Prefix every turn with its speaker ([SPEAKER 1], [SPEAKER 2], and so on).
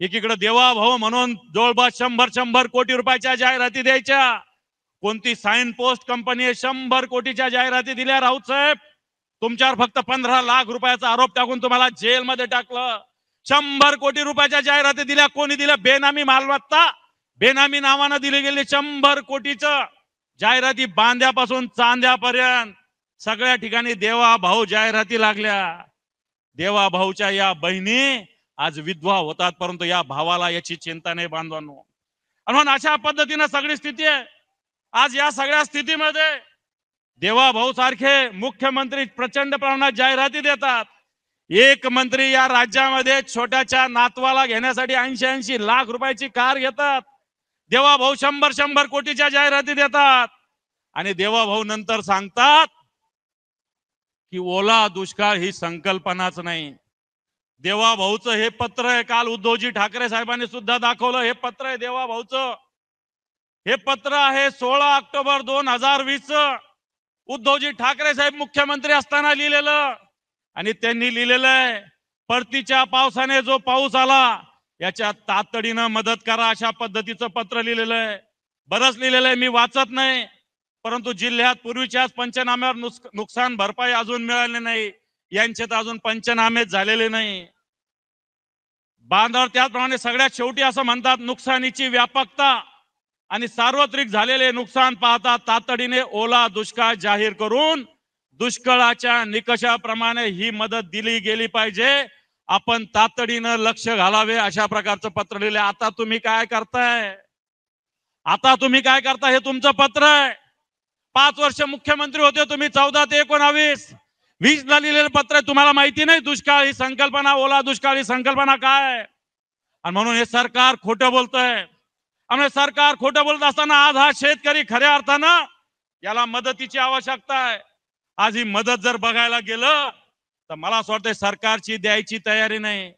[SPEAKER 1] एकीकडे देवा भाऊ म्हणून जवळपास 100 कोटी रुपयाच्या जाहिराती द्यायच्या. कोणती साइन पोस्ट कंपनी 100 कोटीच्या जाहिराती दिल्या. राऊत साहेब, तुमच्यावर फक्त 15 लाख रुपयाचा आरोप टाकून तुम्हाला जेलमध्ये टाकलं. 100 कोटी रुपयाच्या जाहिराती दिल्या. कोणी दिल्या? बेनामी मालमत्ता, बेनामी नावानं दिली गेली 100 कोटीचं जाहिराती. बांध्यापासून चांद्यापर्यंत सगळ्या ठिकाणी देवा भाऊ जाहिराती लागल्या. देवा भाऊच्या या बहिणी आज विधवा होतात, परंतु या भावाला याची चिंता नाही बांधवांनो. म्हणून अशा पद्धतीने सगळी स्थिती आहे. आज या सगळ्या स्थितीमध्ये देवा भाऊ सारखे मुख्यमंत्री प्रचंड प्रमाणात जाहिराती देतात. एक मंत्री या राज्यामध्ये छोट्याच्या नातवाला घेण्यासाठी 80-80 लाख रुपयाची कार घेतात. देवा भाऊ 100 कोटीच्या जाहिराती देतात आणि देवा भाऊ नंतर सांगतात की ओला दुष्काळ ही संकल्पनाच नाही. देवा भाऊचं हे पत्र आहे. काल उद्धवजी ठाकरे साहेबांनी सुद्धा दाखवलं. हे पत्र आहे देवा भाऊचं. हे पत्र आहे 16 ऑक्टोबर 2020 उद्धवजी ठाकरे साहेब मुख्यमंत्री असताना लिहिलेलं. आणि त्यांनी लिहिलेलं आहे, परतीच्या पावसाने जो पाऊस आला याच्या तातडीनं मदत करा, अशा पद्धतीचं पत्र लिहिलेलं आहे. बरंच लिहिलेलं आहे, मी वाचत नाही. परंतु जिल्ह्यात पूर्वीच्याच पंचनाम्यावर नुकसान भरपाई अजून मिळाली नाही. यांचे तर अजून पंचनामेच झालेले नाही. बांधावर त्याचप्रमाणे सगळ्यात शेवटी असं म्हणतात, नुकसानीची व्यापकता आणि सार्वत्रिक झालेले नुकसान पाहता तातडीने ओला दुष्काळ जाहीर करून दुष्काळाच्या निकषाप्रमाणे ही मदत दिली गेली पाहिजे. आपण तातडीनं लक्ष घालावे, अशा प्रकारचं पत्र लिहिले. आता तुम्ही काय करताय? आता तुम्ही काय करता? हे तुमचं पत्र आहे. 5 वर्ष मुख्यमंत्री होते तुम्ही. 14 ते 19, 20 ला लिहिलेलं पत्र आहे. तुम्हाला माहिती नाही दुष्काळ ही संकल्पना, ओला दुष्काळ ही संकल्पना काय आहे? आणि म्हणून हे सरकार खोटं बोलतंय. आणि सरकार खोटं बोलत असताना आज हा शेतकरी खऱ्या अर्थानं याला मदतीची आवश्यकता आहे. आज ही मदत जर बघायला गेलं तर मला असं वाटतं सरकारची द्यायची तयारी नाही.